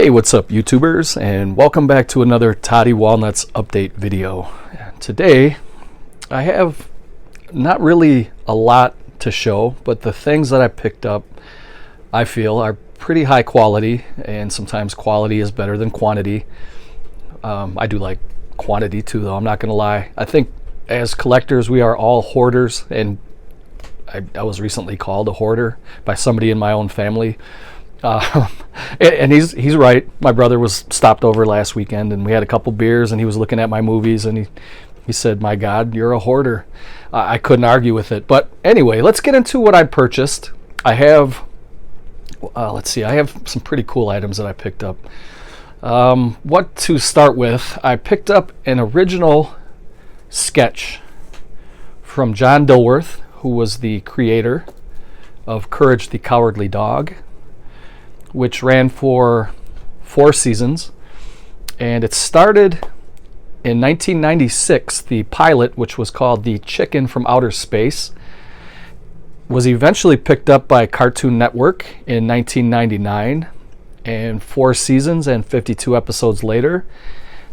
Hey, what's up YouTubers, and welcome back to another Toddy Walnuts update video. Today I have not really a lot to show, but the things that I picked up I feel are pretty high quality, and sometimes quality is better than quantity. I do like quantity too, though, I'm not gonna lie. I think as collectors we are all hoarders, and I was recently called a hoarder by somebody in my own family. And he's right. My brother was stopped over last weekend, and we had a couple beers, and he was looking at my movies, and he said, "My God, you're a hoarder." I couldn't argue with it. But anyway, let's get into what I purchased. I have, let's see, I have some pretty cool items that I picked up. What to start with? I picked up an original sketch from John Dilworth, who was the creator of Courage the Cowardly Dog, which ran for 4 seasons, and it started in 1996. The pilot, which was called The Chicken from Outer Space, was eventually picked up by Cartoon Network in 1999, and 4 seasons and 52 episodes later,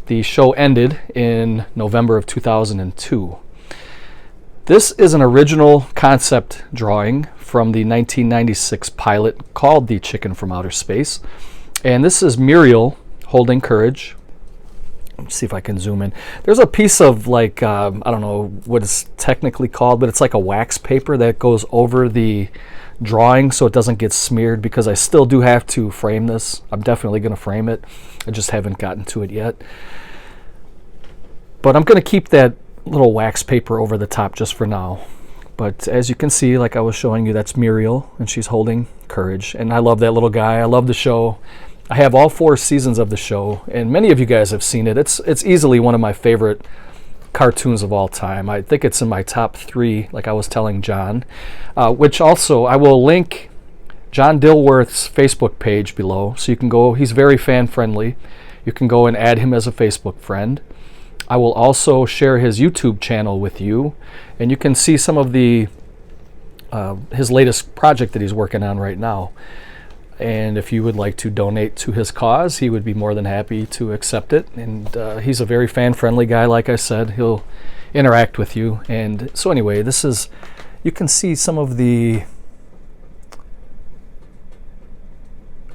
the show ended in November of 2002. This is an original concept drawing from the 1996 pilot called The Chicken from Outer Space. And this is Muriel holding Courage. Let's see if I can zoom in. There's a piece of, like, I don't know what it's technically called, but it's like a wax paper that goes over the drawing so it doesn't get smeared, because I still do have to frame this. I'm definitely going to frame it. I just haven't gotten to it yet. But I'm going to keep that little wax paper over the top just for now. But as you can see, like I was showing you, that's Muriel, and she's holding Courage. And I love that little guy. I love the show. I have all 4 seasons of the show, and many of you guys have seen it. It's easily one of my favorite cartoons of all time. I think it's in my top 3, like I was telling John, which also I will link John Dilworth's Facebook page below, so you can go. He's very fan friendly. You can go and add him as a Facebook friend. I will also share his YouTube channel with you, and you can see some of the his latest project that he's working on right now. And if you would like to donate to his cause, he would be more than happy to accept it. And he's a very fan-friendly guy, like I said. He'll interact with you. And so anyway, this is, you can see some of the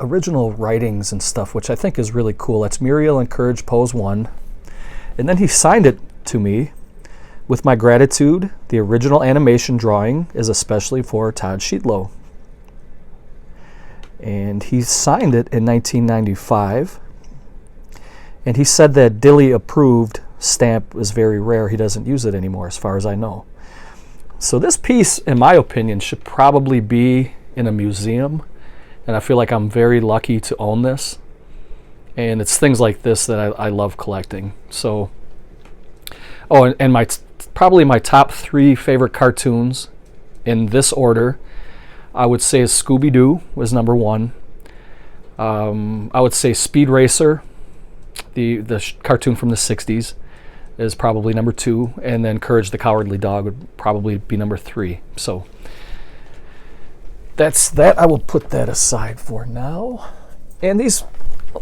original writings and stuff, which I think is really cool. That's Muriel and Courage Pose 1. And then he signed it to me with my gratitude. The original animation drawing is especially for Todd Sheetlow. And he signed it in 1995. And he said that Dilly approved stamp is very rare. He doesn't use it anymore, as far as I know. So this piece, in my opinion, should probably be in a museum. And I feel like I'm very lucky to own this. And it's things like this that I love collecting. So, oh, and probably my top 3 favorite cartoons in this order, I would say Scooby-Doo was number 1. I would say Speed Racer, the cartoon from the 60s, is probably number 2. And then Courage the Cowardly Dog would probably be number 3. So that's that. I will put that aside for now. And these,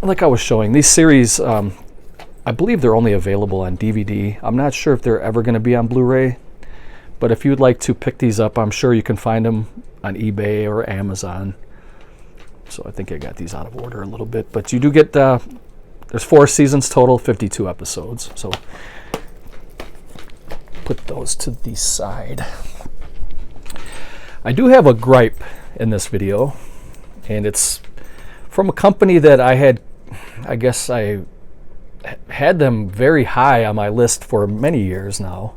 like I was showing, these series, I believe they're only available on DVD. I'm not sure if they're ever going to be on Blu-ray, but if you'd like to pick these up, I'm sure you can find them on eBay or Amazon. So I think I got these out of order a little bit, but you do get, there's 4 seasons total, 52 episodes. So put those to the side. I do have a gripe in this video, and it's from a company that I guess I had them very high on my list for many years now.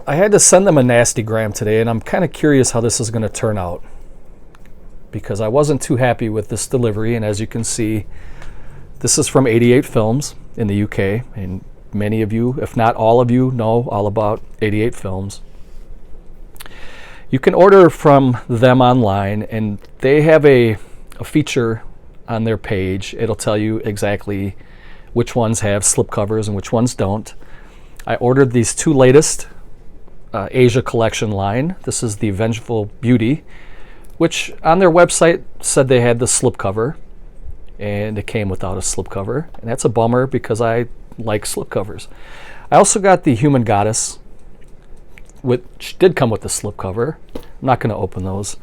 I had to send them a nasty gram today, and I'm kind of curious how this is going to turn out, because I wasn't too happy with this delivery. And as you can see, this is from 88 Films in the UK, and many of you, if not all of you, know all about 88 Films. You can order from them online, and they have a feature on their page. It'll tell you exactly which ones have slipcovers and which ones don't. I ordered these 2 latest Asia collection line. This is the Vengeful Beauty, which on their website said they had the slipcover, and it came without a slipcover, and that's a bummer because I like slipcovers. I also got the Human Goddess, which did come with the slipcover. I'm not going to open those.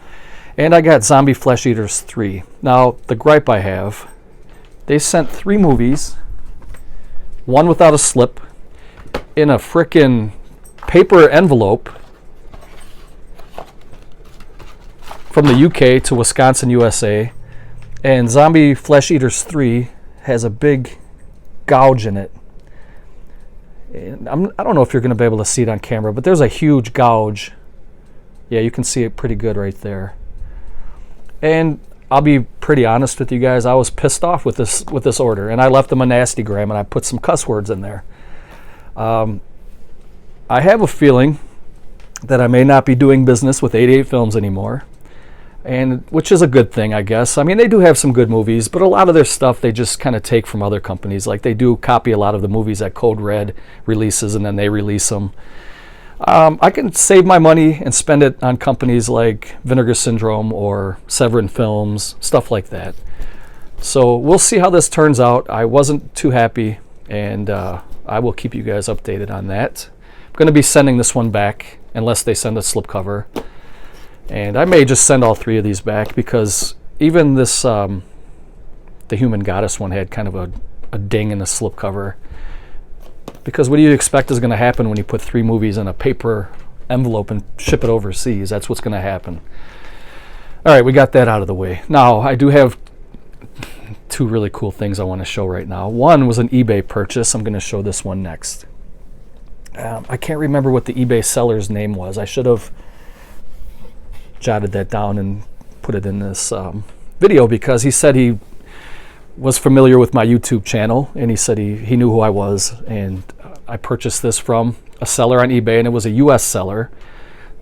And I got Zombie Flesh Eaters 3. Now, the gripe I have, they sent 3 movies, one without a slip, in a frickin' paper envelope from the UK to Wisconsin, USA. And Zombie Flesh Eaters 3 has a big gouge in it. And I don't know if you're going to be able to see it on camera, but there's a huge gouge. Yeah, you can see it pretty good right there. And I'll be pretty honest with you guys, I was pissed off with this order, and I left them a nastygram, and I put some cuss words in there. I have a feeling that I may not be doing business with 88 Films anymore, and which is a good thing, I guess. I mean, they do have some good movies, but a lot of their stuff they just kind of take from other companies. Like, they do copy a lot of the movies that Code Red releases, and then they release them. I can save my money and spend it on companies like Vinegar Syndrome or Severin Films, stuff like that. So we'll see how this turns out. I wasn't too happy, and I will keep you guys updated on that. I'm going to be sending this one back unless they send a slipcover. And I may just send all 3 of these back because even this, the Human Goddess one had kind of a ding in the slipcover. Because what do you expect is going to happen when you put 3 movies in a paper envelope and ship it overseas? That's what's going to happen. All right, we got that out of the way. Now, I do have 2 really cool things I want to show right now. One was an eBay purchase. I'm going to show this one next. I can't remember what the eBay seller's name was. I should have jotted that down and put it in this video because he said he was familiar with my YouTube channel, and he said he knew who I was, and I purchased this from a seller on eBay, and it was a US seller.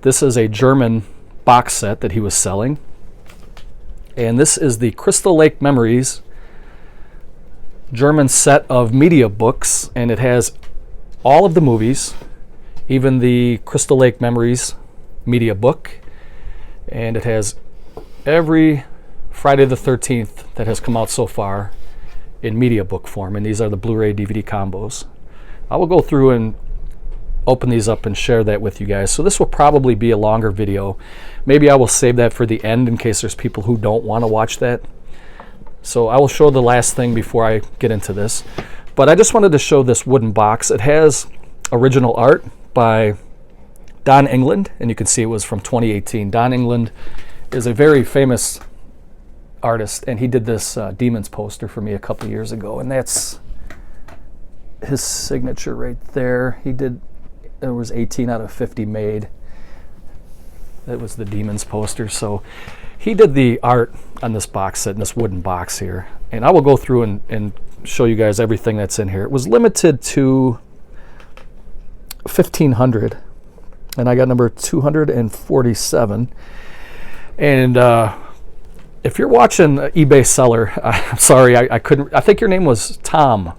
This is a German box set that he was selling, and this is the Crystal Lake Memories German set of Mediabooks, and it has all of the movies, even the Crystal Lake Memories media book, and it has every Friday the 13th that has come out so far in media book form, and these are the Blu-ray DVD combos. I will go through and open these up and share that with you guys. So this will probably be a longer video. Maybe I will save that for the end in case there's people who don't want to watch that. So I will show the last thing before I get into this. But I just wanted to show this wooden box. It has original art by Don England, and you can see it was from 2018. Don England is a very famous artist, and he did this Demons poster for me a couple years ago, and that's his signature right there. There was 18 out of 50 made. That was the Demons poster. So he did the art on this box set, in this wooden box here, and I will go through and show you guys everything that's in here. It was limited to 1,500, and I got number 247. And if you're watching eBay seller, I'm sorry, I couldn't. I think your name was Tom.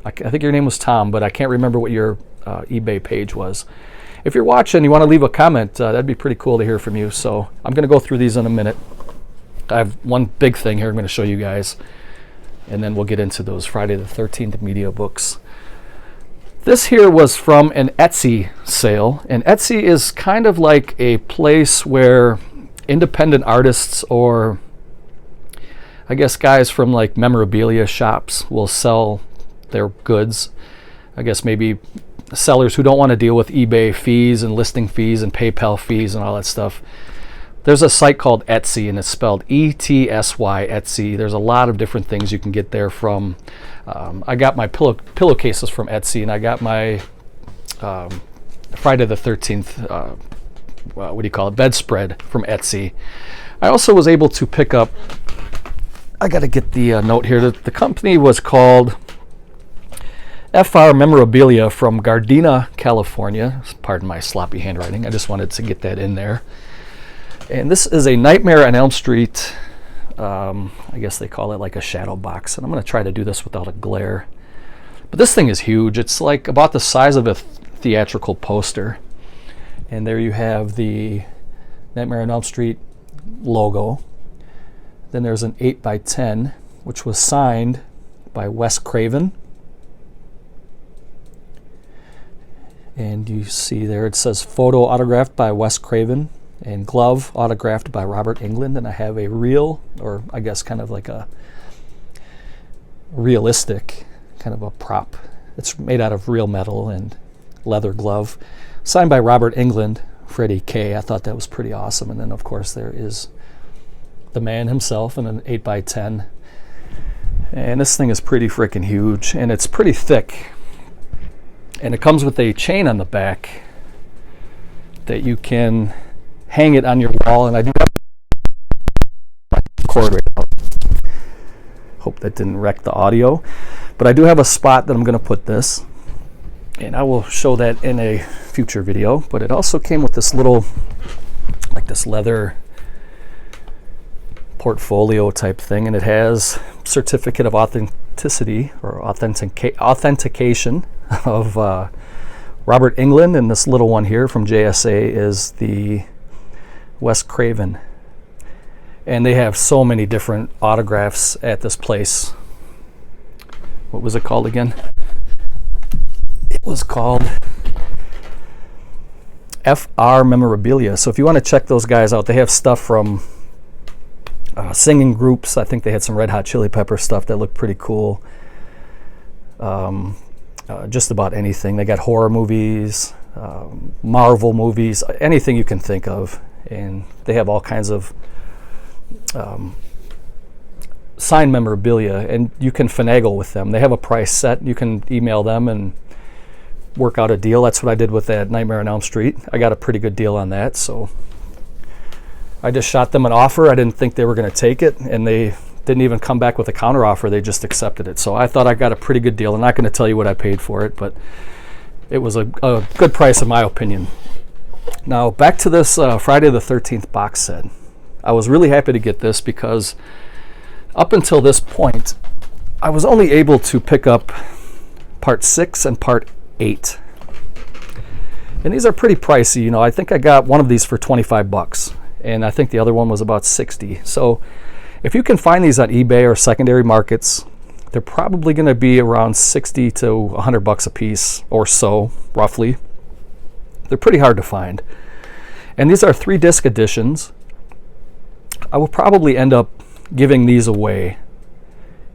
I think your name was Tom, but I can't remember what your eBay page was. If you're watching, you want to leave a comment, that'd be pretty cool to hear from you. So I'm going to go through these in a minute. I have one big thing here I'm going to show you guys, and then we'll get into those Friday the 13th media books. This here was from an Etsy sale, and Etsy is kind of like a place where independent artists, or I guess guys from like memorabilia shops, will sell their goods. I guess maybe sellers who don't want to deal with eBay fees and listing fees and PayPal fees and all that stuff. There's a site called Etsy, and it's spelled E-T-S-Y, Etsy. There's a lot of different things you can get there from. I got my pillowcases from Etsy, and I got my Friday the 13th, what do you call it, bedspread from Etsy. I also was able to pick up, I got to get the note here. The company was called FR Memorabilia from Gardena, California. Pardon my sloppy handwriting. I just wanted to get that in there. And this is a Nightmare on Elm Street. I guess they call it like a shadow box. And I'm going to try to do this without a glare. But this thing is huge. It's like about the size of a theatrical poster. And there you have the Nightmare on Elm Street logo. Then there's an 8x10 which was signed by Wes Craven. And you see there it says photo autographed by Wes Craven and glove autographed by Robert Englund. And I have a real, or I guess kind of like a realistic kind of a prop. It's made out of real metal and leather glove, signed by Robert Englund, Freddy K. I thought that was pretty awesome. And then of course there is the man himself in an 8x10. And this thing is pretty freaking huge, and it's pretty thick. And it comes with a chain on the back that you can hang it on your wall. And I do have a cord right now. Hope that didn't wreck the audio. But I do have a spot that I'm going to put this. And I will show that in a future video. But it also came with this little, like this leather portfolio type thing. And it has certificate of authenticity or authentication of Robert Englund, and this little one here from JSA is the Wes Craven. And they have so many different autographs at this place. What was it called again? It was called FR Memorabilia. So if you want to check those guys out, they have stuff from singing groups. I think they had some Red Hot Chili Pepper stuff that looked pretty cool. Just about anything. They got horror movies, Marvel movies, anything you can think of. And they have all kinds of signed memorabilia, and you can finagle with them. They have a price set. You can email them and work out a deal. That's what I did with that Nightmare on Elm Street. I got a pretty good deal on that, so I just shot them an offer. I didn't think they were going to take it, and they didn't even come back with a counter offer. They just accepted it. So I thought I got a pretty good deal. I'm not going to tell you what I paid for it, but it was a good price in my opinion. Now back to this Friday the 13th box set. I was really happy to get this because up until this point I was only able to pick up part 6 and part 8. And these are pretty pricey. You know, I think I got one of these for 25 bucks. And I think the other one was about 60. So if you can find these on eBay or secondary markets, they're probably going to be around 60 to 100 bucks a piece or so, roughly. They're pretty hard to find. And these are 3-disc editions. I will probably end up giving these away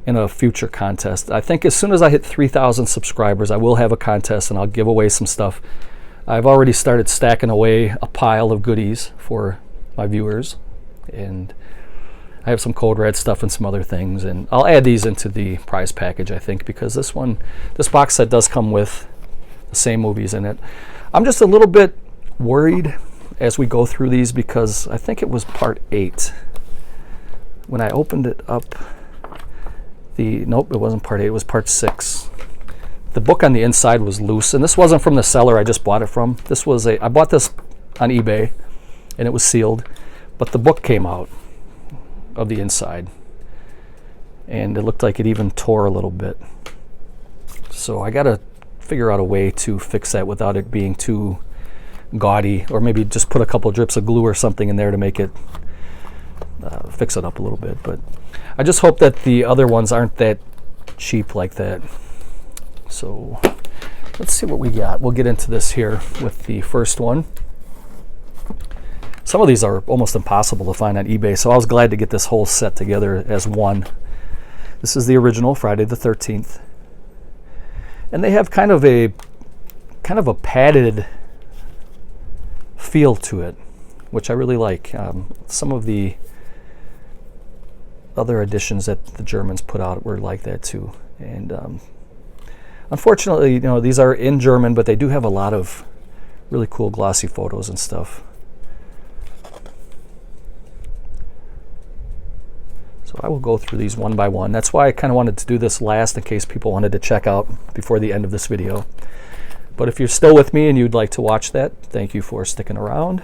in a future contest. I think as soon as I hit 3,000 subscribers, I will have a contest and I'll give away some stuff. I've already started stacking away a pile of goodies for my viewers. And I have some Code Red stuff and some other things, and I'll add these into the prize package, I think, because this box set does come with the same movies in it. I'm just a little bit worried as we go through these because I think it was part 8. When I opened it up, nope, it wasn't part 8, it was part 6. The book on the inside was loose, and this wasn't from the seller I just bought it from. I bought this on eBay, and it was sealed, but the book came out of the inside, and it looked like it even tore a little bit. So I gotta figure out a way to fix that without it being too gaudy, or maybe just put a couple drips of glue or something in there to make it fix it up a little bit. But I just hope that the other ones aren't that cheap like that. So let's see what we got. We'll get into this here with the first one. Some of these are almost impossible to find on eBay, so I was glad to get this whole set together as one. This is the original Friday the 13th. And they have kind of a padded feel to it, which I really like. Some of the other editions that the Germans put out were like that too. And unfortunately, you know, these are in German, but they do have a lot of really cool glossy photos and stuff. So I will go through these one by one. That's why I kind of wanted to do this last in case people wanted to check out before the end of this video. But if you're still with me and you'd like to watch that, thank you for sticking around.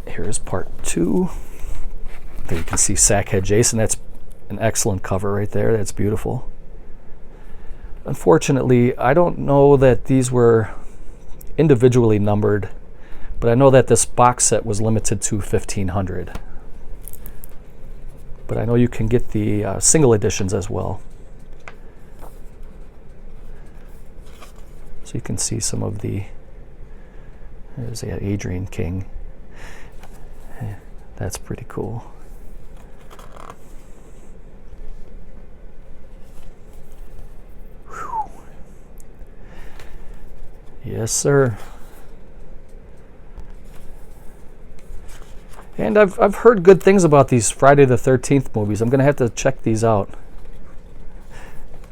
Here's part 2. There you can see Sackhead Jason. That's an excellent cover right there. That's beautiful. Unfortunately, I don't know that these were individually numbered, but I know that this box set was limited to 1,500. but I know you can get the single editions as well. So you can see some of the, there's the Adrian King. That's pretty cool. Whew. Yes, sir. And I've heard good things about these Friday the 13th movies. I'm going to have to check these out.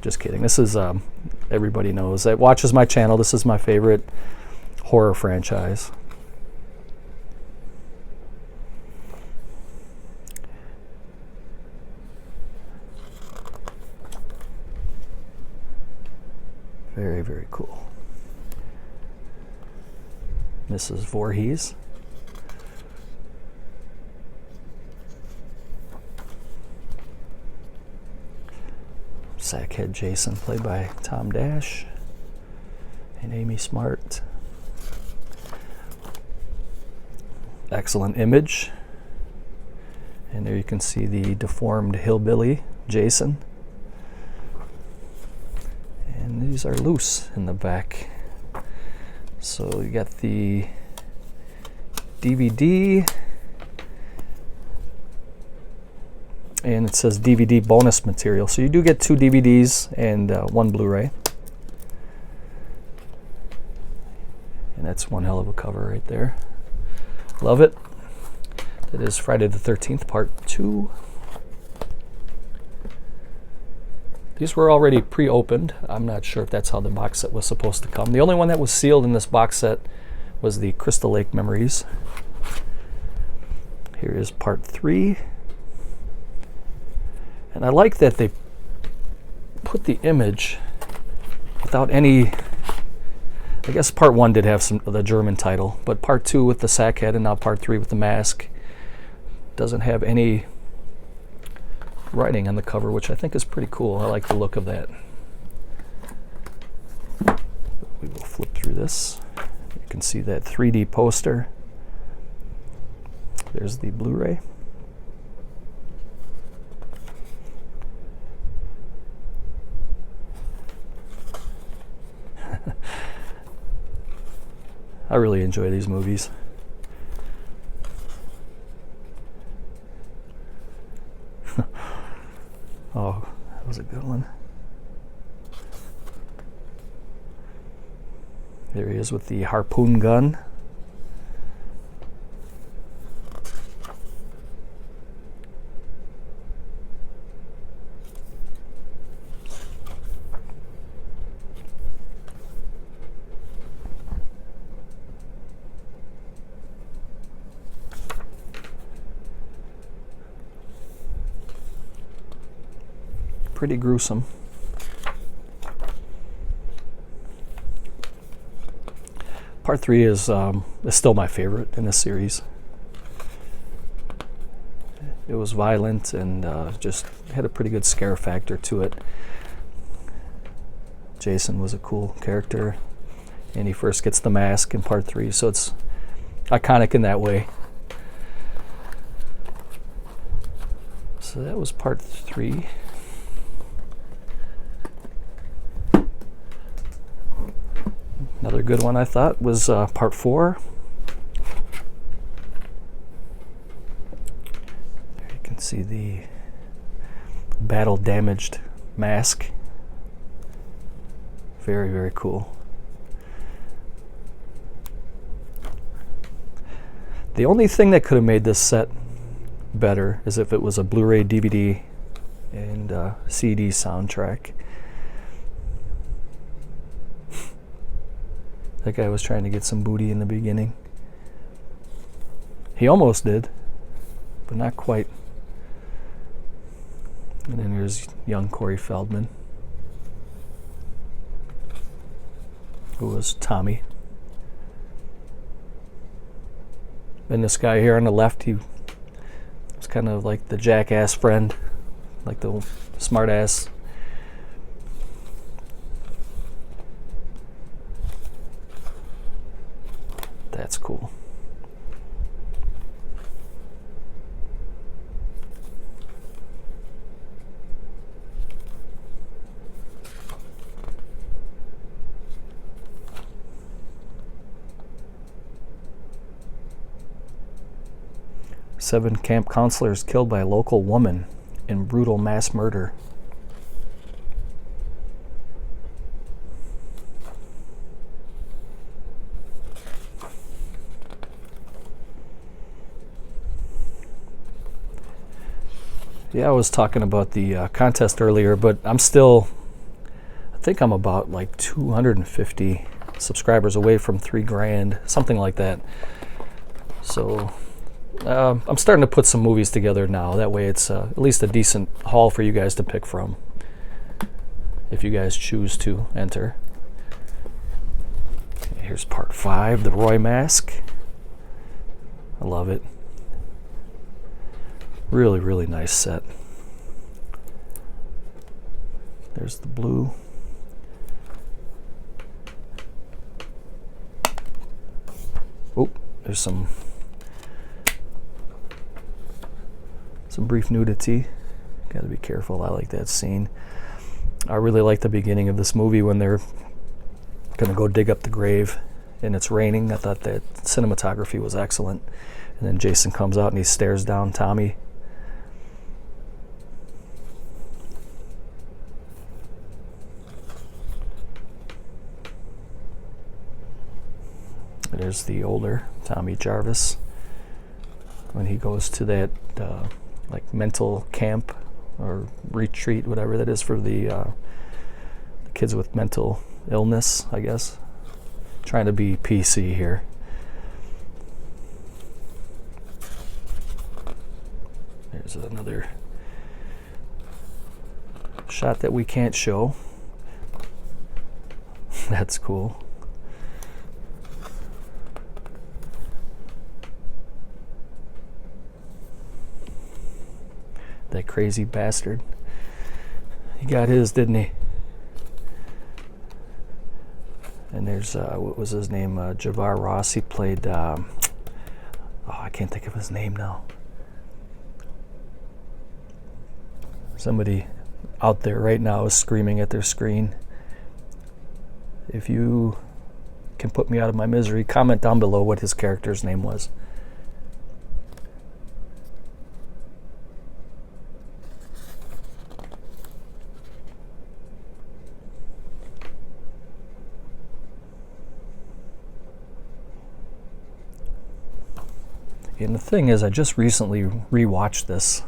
Just kidding. This is, everybody knows that watches my channel. This is my favorite horror franchise. Very, very cool. Mrs. Voorhees. Sackhead Jason, played by Tom Dash and Amy Smart. Excellent image. And there you can see the deformed hillbilly Jason. And these are loose in the back. So you got the DVD. And it says DVD bonus material. So you do get 2 DVDs and 1 Blu-ray. And that's one hell of a cover right there. Love it. That is Friday the 13th, Part 2. These were already pre-opened. I'm not sure if that's how the box set was supposed to come. The only one that was sealed in this box set was the Crystal Lake Memories. Here is Part 3. And I like that they put the image without any, I guess Part 1 did have some of the German title, but Part 2 with the sack head and now Part 3 with the mask doesn't have any writing on the cover, which I think is pretty cool. I like the look of that. We will flip through this. You can see that 3D poster. There's the Blu-ray. I really enjoy these movies. Oh, that was a good one. There he is with the harpoon gun. Pretty gruesome. Part 3 is still my favorite in this series. It was violent and just had a pretty good scare factor to it. Jason was a cool character, and he first gets the mask in Part 3, so it's iconic in that way. So that was Part 3. Another good one I thought was Part 4. There you can see the battle damaged mask. Very, very cool. The only thing that could have made this set better is if it was a Blu-ray, DVD, and CD soundtrack. That guy was trying to get some booty in the beginning. He almost did, but not quite. And then there's young Corey Feldman, who was Tommy. And this guy here on the left, he was kind of like the jackass friend, like the smart ass. That's cool. 7 camp counselors killed by a local woman in brutal mass murder. Yeah, I was talking about the contest earlier, but I think I'm about like 250 subscribers away from $3,000, something like that. So I'm starting to put some movies together now. That way it's at least a decent haul for you guys to pick from, if you guys choose to enter. Okay, here's part 5, the Roy mask. I love it. Really, really nice set. There's the blue. Oh, there's some brief nudity. Gotta be careful. I like that scene. I really like the beginning of this movie when they're gonna go dig up the grave and it's raining. I thought that cinematography was excellent. And then Jason comes out and he stares down Tommy. There's the older Tommy Jarvis when he goes to that like mental camp or retreat, whatever that is, for the kids with mental illness, I guess. Trying to be PC here. There's another shot that we can't show. That's cool. That crazy bastard. He got his, didn't he? And there's, what was his name? Javar Ross. He played, oh, I can't think of his name now. Somebody out there right now is screaming at their screen. If you can put me out of my misery, comment down below what his character's name was. And the thing is, I just recently rewatched this,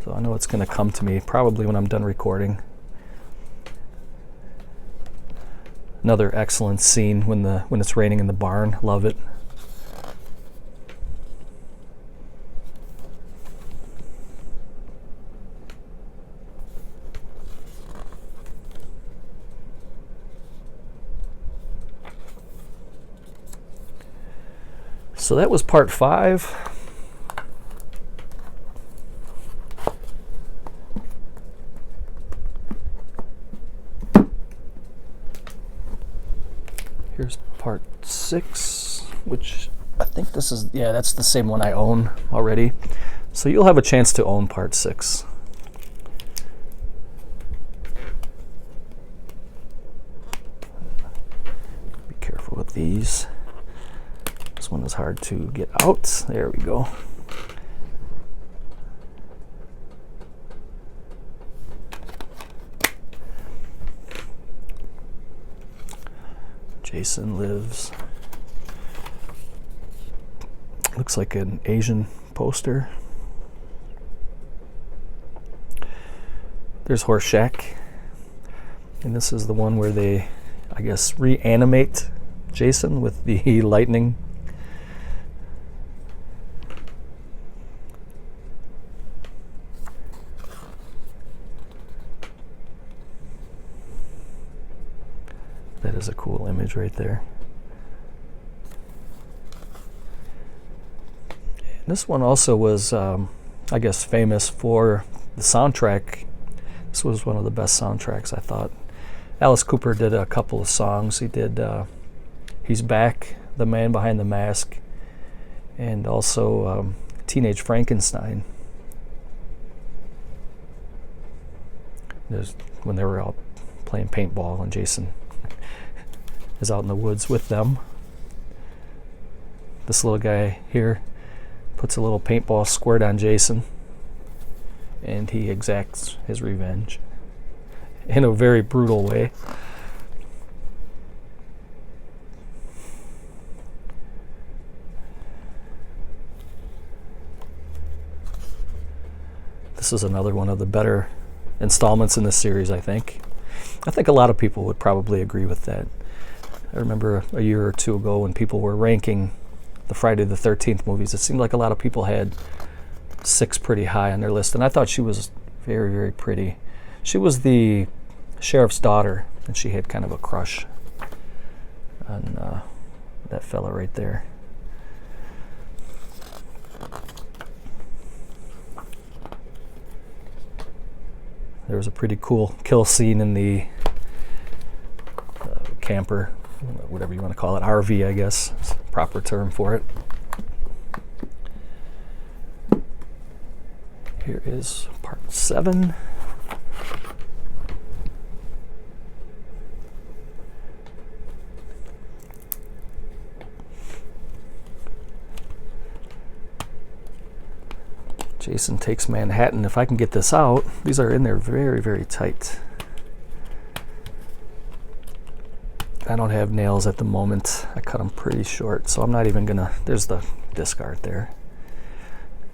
so I know it's going to come to me probably when I'm done recording. Another excellent scene when it's raining in the barn. Love it. So that was part 5. Here's part 6, which I think this is, yeah, that's the same one I own already. So you'll have a chance to own part 6. Be careful with these. This one is hard to get out. There we go. Jason lives. Looks like an Asian poster. There's Horseshack. And this is the one where they, I guess, reanimate Jason with the lightning. That is a cool image right there. And this one also was, I guess, famous for the soundtrack. This was one of the best soundtracks, I thought. Alice Cooper did a couple of songs. He did He's Back, The Man Behind the Mask, and also Teenage Frankenstein. There's when they were out playing paintball and Jason is out in the woods with them. This little guy here puts a little paintball squirt on Jason, and he exacts his revenge in a very brutal way. This is another one of the better installments in this series, I think. I think a lot of people would probably agree with that. I remember a year or two ago when people were ranking the Friday the 13th movies, it seemed like a lot of people had 6 pretty high on their list, and I thought she was very, very pretty. She was the sheriff's daughter, and she had kind of a crush on that fella right there. There was a pretty cool kill scene in the camper, whatever you want to call it, RV, I guess is the proper term for it. Here is part 7. Jason takes Manhattan. If I can get this out, these are in there very, very tight. I don't have nails at the moment. I cut them pretty short, so I'm not even gonna, there's the discard there.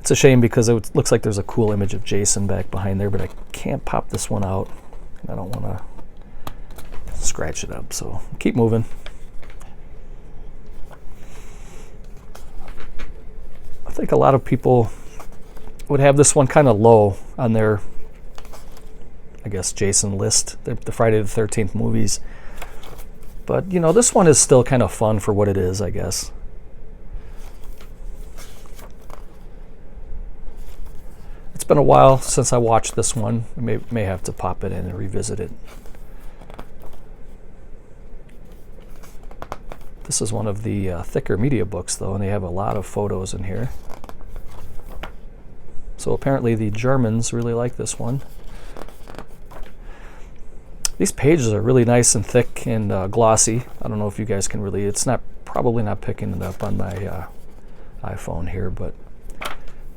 It's a shame because it looks like there's a cool image of Jason back behind there, but I can't pop this one out. I don't want to scratch it up, so keep moving. I think a lot of people would have this one kind of low on their, I guess, Jason list, the Friday the 13th movies. But, you know, this one is still kind of fun for what it is, I guess. It's been a while since I watched this one. I may have to pop it in and revisit it. This is one of the thicker media books, though, and they have a lot of photos in here. So apparently the Germans really like this one. These pages are really nice and thick and glossy. I don't know if you guys can really, it's not probably not picking it up on my iPhone here, but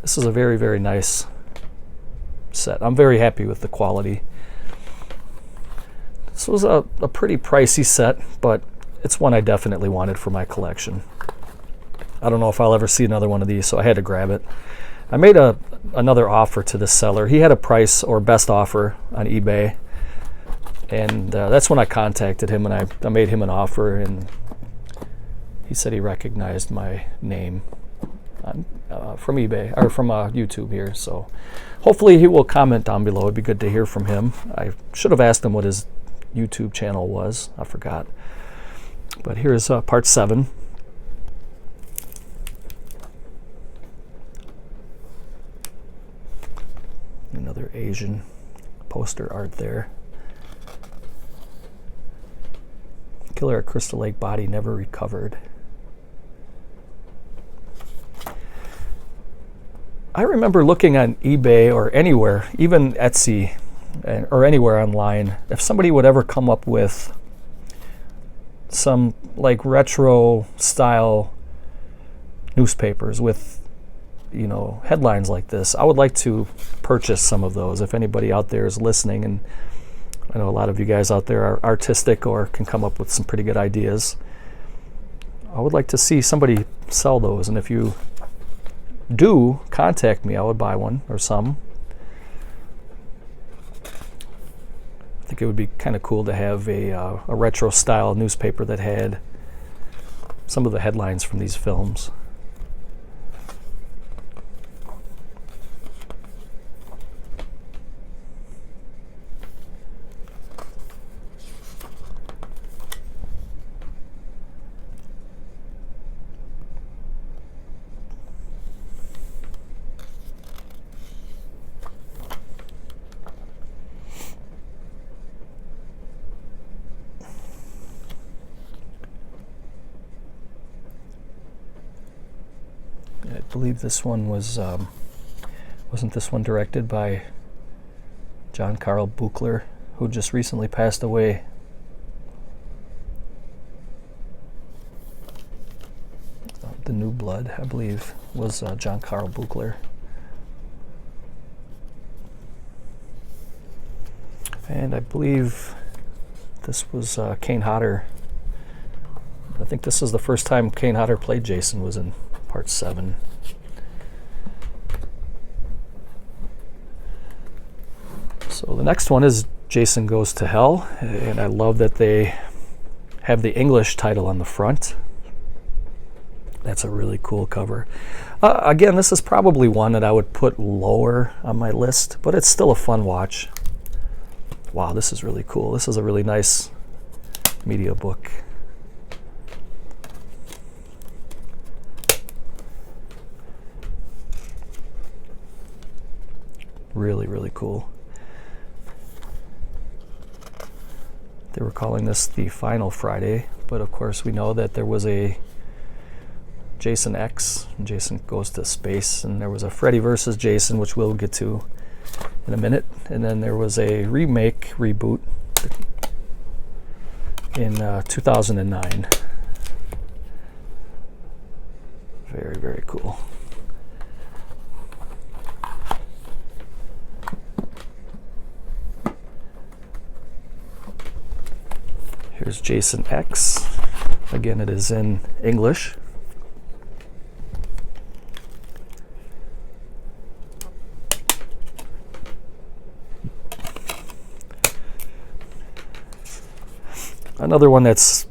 this is a very, very nice set. I'm very happy with the quality. This was a pretty pricey set, but it's one I definitely wanted for my collection. I don't know if I'll ever see another one of these, so I had to grab it. I made another offer to this seller. He had a price or best offer on eBay, and that's when I contacted him, and I made him an offer, and he said he recognized my name from eBay, or from YouTube here, so hopefully he will comment down below. It'd be good to hear from him. I should have asked him what his YouTube channel was. I forgot. But here's part 7. Another Asian poster art there. Killer at Crystal Lake, body never recovered. I remember looking on eBay or anywhere, even Etsy or anywhere online, if somebody would ever come up with some like retro style newspapers with, you know, headlines like this, I would like to purchase some of those. If anybody out there is listening, and I know a lot of you guys out there are artistic or can come up with some pretty good ideas, I would like to see somebody sell those. And if you do, contact me. I would buy one or some. I think it would be kind of cool to have a retro style newspaper that had some of the headlines from these films. I believe this one was, wasn't this one directed by John Carl Buchler, who just recently passed away? The New Blood, I believe, was John Carl Buechler. And I believe this was Kane Hodder. I think this is the first time Kane Hodder played Jason, was in part 7. So the next one is Jason Goes to Hell, and I love that they have the English title on the front. That's a really cool cover. Again, this is probably one that I would put lower on my list, but it's still a fun watch. Wow, this is really cool. This is a really nice media book. Really, really cool. They were calling this the Final Friday, but of course we know that there was a Jason X, and Jason Goes to Space, and there was a Freddy versus Jason, which we'll get to in a minute, and then there was a reboot in 2009. Very, very cool. Here's Jason X. Again, it is in English. Another one that's,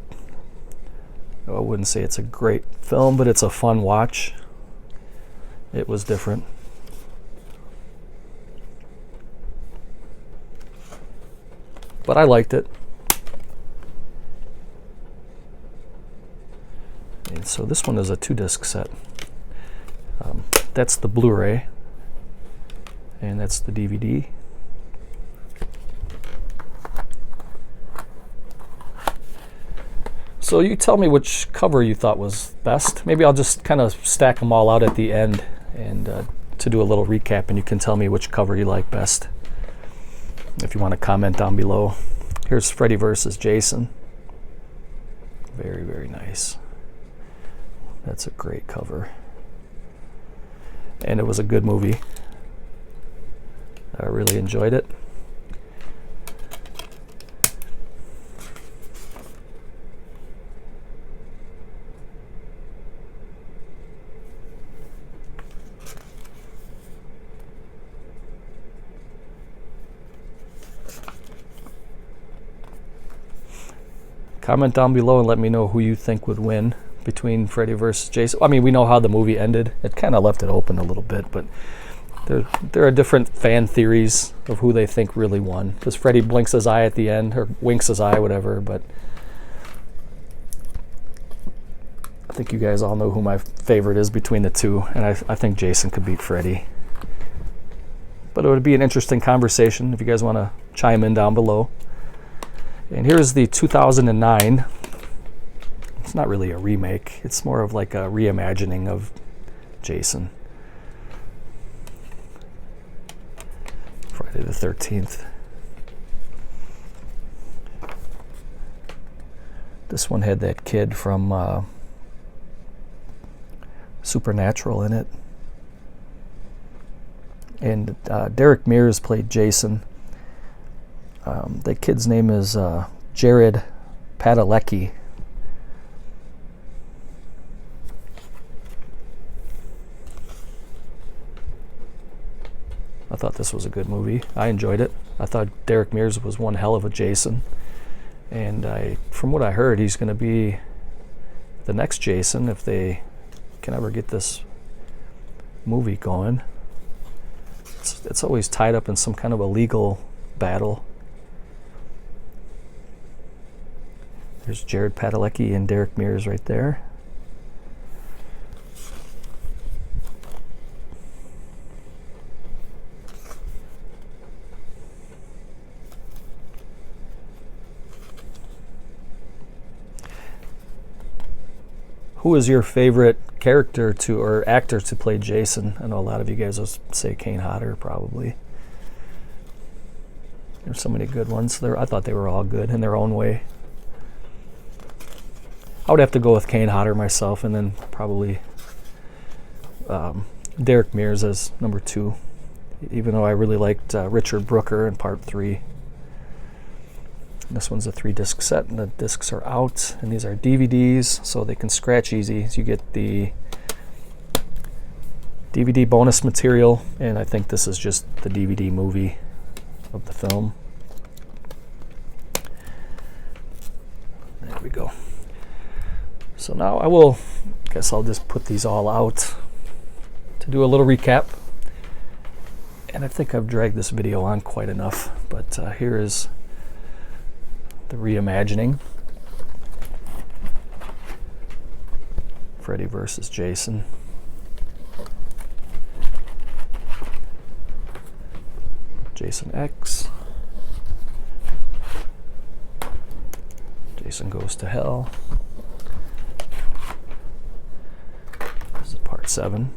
I wouldn't say it's a great film, but it's a fun watch. It was different. But I liked it. And so this one is a 2-disc set. That's the Blu-ray, and that's the DVD. So you tell me which cover you thought was best. Maybe I'll just kind of stack them all out at the end and to do a little recap, and you can tell me which cover you like best if you want to comment down below. Here's Freddy versus Jason. Very, very nice. That's a great cover. And it was a good movie. I really enjoyed it. Comment down below and let me know who you think would win between Freddy versus Jason. I mean, we know how the movie ended. It kind of left it open a little bit, but there are different fan theories of who they think really won. Because Freddy blinks his eye at the end, or winks his eye, whatever, but I think you guys all know who my favorite is between the two, and I think Jason could beat Freddy. But it would be an interesting conversation if you guys want to chime in down below. And here's the 2009. It's not really a remake. It's more of like a reimagining of Jason. Friday the 13th. This one had that kid from Supernatural in it. And Derek Mears played Jason. That kid's name is Jared Padalecki. I thought this was a good movie. I enjoyed it. I thought Derek Mears was one hell of a Jason. And from what I heard, he's going to be the next Jason if they can ever get this movie going. It's always tied up in some kind of a legal battle. There's Jared Padalecki and Derek Mears right there. Who is your favorite character to or actor to play Jason? I know a lot of you guys will say Kane Hodder probably. There's so many good ones. I thought they were all good in their own way. I would have to go with Kane Hodder myself, and then probably Derek Mears as number 2, even though I really liked Richard Brooker in part 3. This one's a 3-disc set, and the discs are out, and these are DVDs, so they can scratch easy. So you get the DVD bonus material, and I think this is just the DVD movie of the film. There we go. So now I guess I'll just put these all out to do a little recap. And I think I've dragged this video on quite enough, but here is the reimagining. Freddy versus Jason. Jason X. Jason Goes to Hell. This is part 7.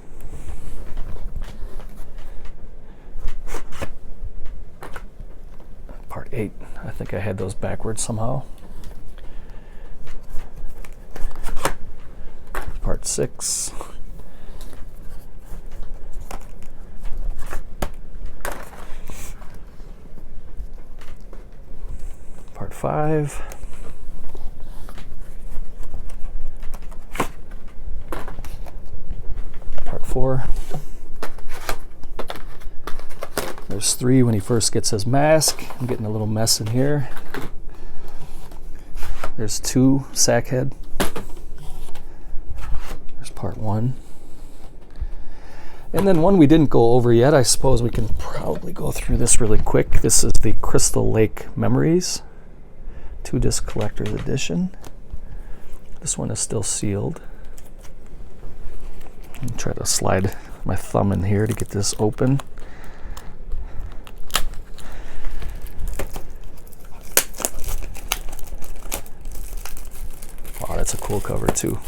Part 8. I think I had those backwards somehow. Part 6. Part 5. Part 4. There's 3 when he first gets his mask. I'm getting a little mess in here. There's 2, Sackhead. There's part 1. And then one we didn't go over yet. I suppose we can probably go through this really quick. This is the Crystal Lake Memories 2-disc collector's edition. This one is still sealed. I'll try to slide my thumb in here to get this open. Wow, that's a cool cover too.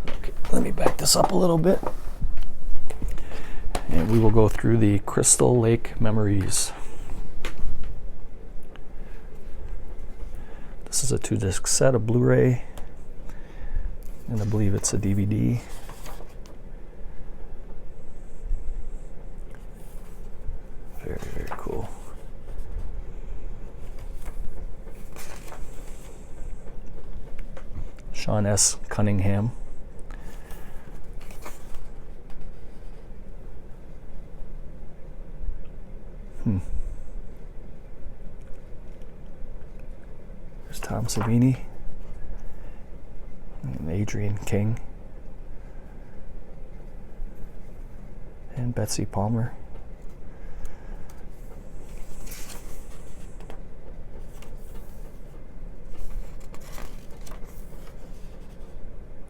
Okay, let me back this up a little bit. And we will go through the Crystal Lake Memories. This is a 2-disc set, a Blu-ray, and I believe it's a DVD. Very, very cool. Sean S. Cunningham. There's Tom Savini and Adrian King and Betsy Palmer.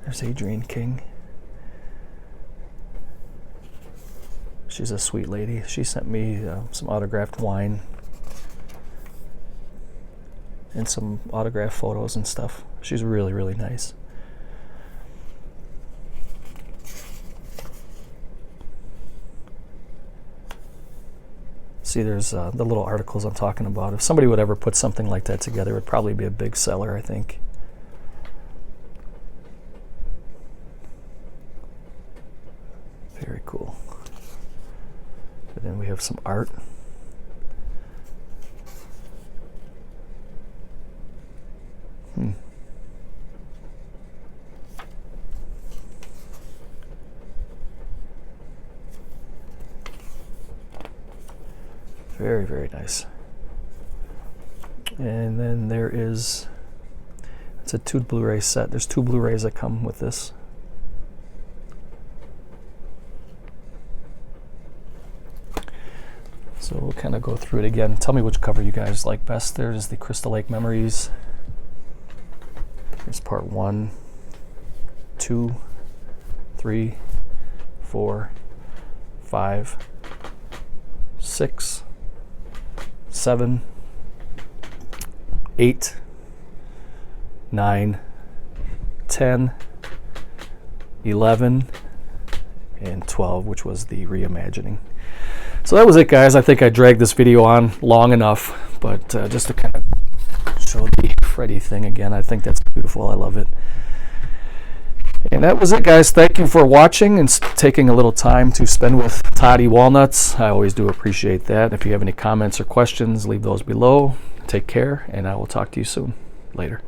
There's Adrian King. She's a sweet lady. She sent me some autographed wine and some autographed photos and stuff. She's really, really nice. See, there's the little articles I'm talking about. If somebody would ever put something like that together, it would probably be a big seller, I think. Very cool. And then we have some art. Very, very nice. And then there is, it's a 2 Blu-ray set. There's 2 Blu-rays that come with this. So we'll kind of go through it again. Tell me which cover you guys like best. There's the Crystal Lake Memories. Here's part 1, 2, 3, 4, 5, 6, 7, 8, 9, 10, 11, and 12, which was the reimagining. So that was it, guys. I think I dragged this video on long enough. but just to kind of show the Freddy thing again, I think that's beautiful. I love it. And that was it, guys. Thank you for watching and taking a little time to spend with Toddy Walnuts. I always do appreciate that. If you have any comments or questions, leave those below. Take care, and I will talk to you soon. Later.